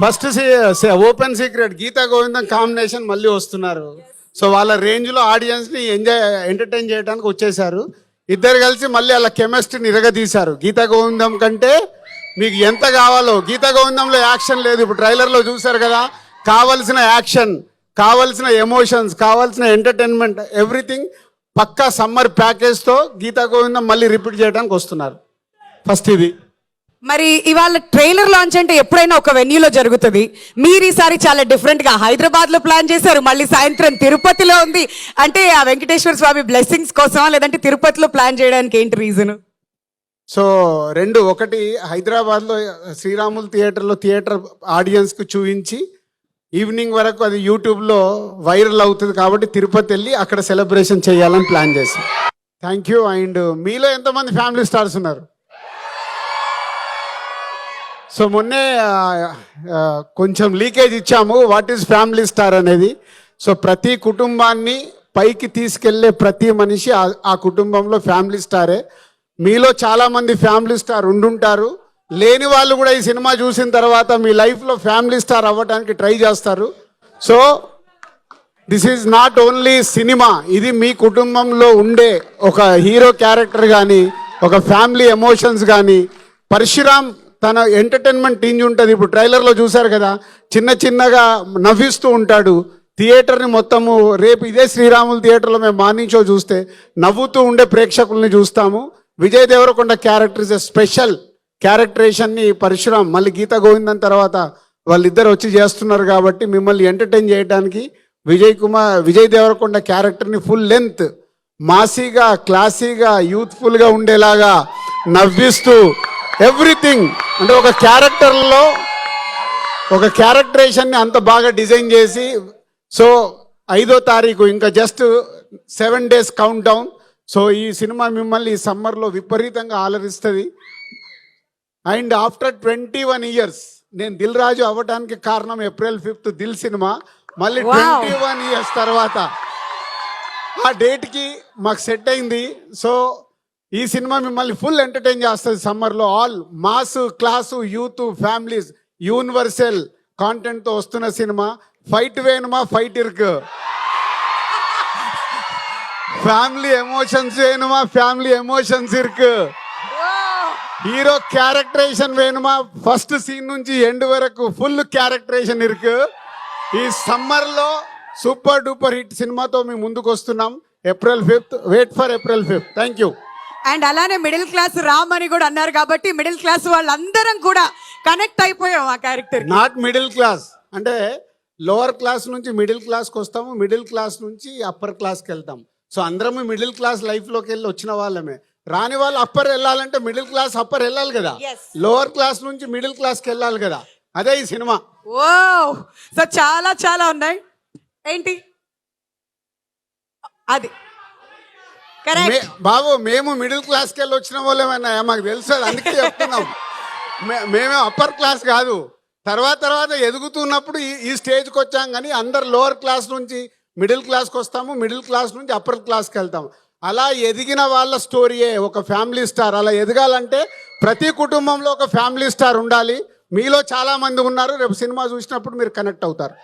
First open secret Gita గోవిందం combination మళ్ళీ వస్తున్నారు. So వాళ్ళ రేంజ్లో ఆడియన్స్ని ఎంటర్టైన్ చేయడానికి వచ్చేసారు. ఇద్దరు కలిసి మళ్ళీ వాళ్ళ కెమిస్ట్రీని ఇరగదీశారు. గీతా గోవిందం కంటే మీకు ఎంత కావాలో, గీతా గోవిందంలో యాక్షన్ లేదు. ఇప్పుడు ట్రైలర్లో చూశారు కదా, కావలసిన యాక్షన్, కావలసిన ఎమోషన్స్, కావాల్సిన ఎంటర్టైన్మెంట్, ఎవ్రీథింగ్ పక్కా సమ్మర్ ప్యాకేజ్తో గీతా గోవిందం మళ్ళీ రిపీట్ చేయడానికి వస్తున్నారు. ఫస్ట్ ఇది. మరి ఇవాళ ట్రైలర్ లాంచ్ అంటే ఎప్పుడైనా ఒక వెన్యూలో జరుగుతుంది. మీరు ఈసారి చాలా డిఫరెంట్ గా హైదరాబాద్ లో ప్లాన్ చేశారు, మళ్ళీ సాయంత్రం తిరుపతిలో ఉంది. అంటే ఆ వెంకటేశ్వర స్వామి బ్లెస్సింగ్స్ కోసమా, లేదంటే తిరుపతిలో ప్లాన్ చేయడానికి ఏంటి రీజన్? సో రెండు, ఒకటి హైదరాబాద్లో శ్రీరాములు థియేటర్ ఆడియన్స్కి చూపించి ఈవినింగ్ వరకు అది యూట్యూబ్లో వైరల్ అవుతుంది కాబట్టి తిరుపతి వెళ్ళి అక్కడ సెలబ్రేషన్ చేయాలని ప్లాన్ చేశాం. Thank you. అండ్ మీలో ఎంతమంది ఫ్యామిలీ స్టార్స్ ఉన్నారు? సో మొన్నే కొంచెం లీకేజ్ ఇచ్చాము, వాట్ ఈజ్ ఫ్యామిలీ స్టార్ అనేది. సో ప్రతి కుటుంబాన్ని పైకి తీసుకెళ్లే ప్రతి మనిషి ఆ కుటుంబంలో ఫ్యామిలీ స్టారే. మీలో చాలామంది ఫ్యామిలీ స్టార్ ఉండుంటారు. లేని వాళ్ళు కూడా ఈ సినిమా చూసిన తర్వాత మీ లైఫ్లో ఫ్యామిలీ స్టార్ అవ్వడానికి ట్రై చేస్తారు. So this is not only cinema, ఇది మీ కుటుంబంలో ఉండే ఒక హీరో క్యారెక్టర్ కానీ, ఒక ఫ్యామిలీ ఎమోషన్స్ కానీ. పరశురామ్ తన ఎంటర్టైన్మెంట్ టీంజ్ ఉంటుంది. ఇప్పుడు ట్రైలర్లో చూశారు కదా, చిన్నగా నవ్విస్తూ ఉంటాడు థియేటర్ని మొత్తము. రేపు ఇదే శ్రీరాములు థియేటర్లో మేము మార్నింగ్ షో చూస్తే నవ్వుతూ ఉండే ప్రేక్షకుల్ని చూస్తాము. Vijay Devarakonda character is a special క్యారెక్టరేషన్ని పరశురామ్ మళ్ళీ గీతా గోవిందం తర్వాత వాళ్ళిద్దరు వచ్చి చేస్తున్నారు కాబట్టి మిమ్మల్ని ఎంటర్టైన్ చేయడానికి విజయ్ దేవరకొండ క్యారెక్టర్ని ఫుల్ లెంత్ మాసీగా, క్లాసీగా, యూత్ఫుల్గా ఉండేలాగా నవ్విస్తూ ఎవ్రీథింగ్, అంటే ఒక క్యారెక్టర్లో ఒక క్యారెక్టరేషన్ని అంత బాగా డిజైన్ చేసి. సో 5వ తారీఖు ఇంకా just 7 days count down. So ఈ సినిమా మిమ్మల్ని ఈ సమ్మర్లో విపరీతంగా ఆలరిస్తుంది. అండ్ ఆఫ్టర్ 21 years నేను దిల్ రాజు అవ్వడానికి కారణం April 5th దిల్ సినిమా. మళ్ళీ 21 years తర్వాత ఆ డేట్కి మాకు సెట్ అయింది. సో ఈ సినిమా మిమ్మల్ని ఫుల్ ఎంటర్టైన్ చేస్తుంది సమ్మర్లో. All mass, class, youth, families, universal కాంటెంట్తో వస్తున్న సినిమా. ఫైట్ వేణుమా, ఫైట్ ఇరుకు, ఫ్యామిలీ ఎమోషన్స్ వేణుమా, ఫ్యామిలీ ఎమోషన్స్ ఇరుకు, హీరో క్యారెక్టరేషన్ వేణుమా, ఫస్ట్ సీన్ నుంచి ఎండ్ వరకు ఫుల్ క్యారెక్టరేషన్ ఇరుకు. ఈ సమ్మర్లో సూపర్ డూపర్ హిట్ సినిమాతో మేము ముందుకు వస్తున్నాం. April 5th, wait for April 5th. Thank you. And అలానే మిడిల్ క్లాస్ రామ్ అని కూడా అన్నారు కాబట్టి మిడిల్ క్లాస్ వాళ్ళందరం కూడా కనెక్ట్ అయిపోయాం ఆ క్యారెక్టర్. నాట్ మిడిల్ క్లాస్ అంటే లోవర్ క్లాస్ నుంచి మిడిల్ క్లాస్కి వస్తాము, మిడిల్ క్లాస్ నుంచి అప్పర్ క్లాస్కి వెళ్తాం. సో అందరము మిడిల్ క్లాస్ లైఫ్లోకి వెళ్ళి వచ్చిన వాళ్ళమే. రాని వాళ్ళు అప్పర్ వెళ్ళాలంటే మిడిల్ క్లాస్ అప్పర్ వెళ్ళాలి కదా, లోవర్ క్లాస్ నుంచి మిడిల్ క్లాస్కి వెళ్ళాలి కదా. అదే ఈ సినిమా. ఓ సో చాలా ఉన్నాయి. ఏంటి అది బాబు, మేము మిడిల్ క్లాస్కి వెళ్ళి వచ్చిన వాళ్ళేమన్నా మాకు తెలుసు, అందుకే చెప్తున్నాం. మేమే అప్పర్ క్లాస్ కాదు. తర్వాత ఎదుగుతున్నప్పుడు ఈ స్టేజ్కి వచ్చాం. కానీ అందరు లోవర్ క్లాస్ నుంచి మిడిల్ క్లాస్కి వస్తాము, మిడిల్ క్లాస్ నుంచి అప్పర్ క్లాస్కి వెళ్తాము. అలా ఎదిగిన వాళ్ళ స్టోరీయే ఒక ఫ్యామిలీ స్టార్. అలా ఎదగాలంటే ప్రతి కుటుంబంలో ఒక ఫ్యామిలీ స్టార్ ఉండాలి. మీలో చాలామంది ఉన్నారు. రేపు సినిమా చూసినప్పుడు మీరు కనెక్ట్ అవుతారు.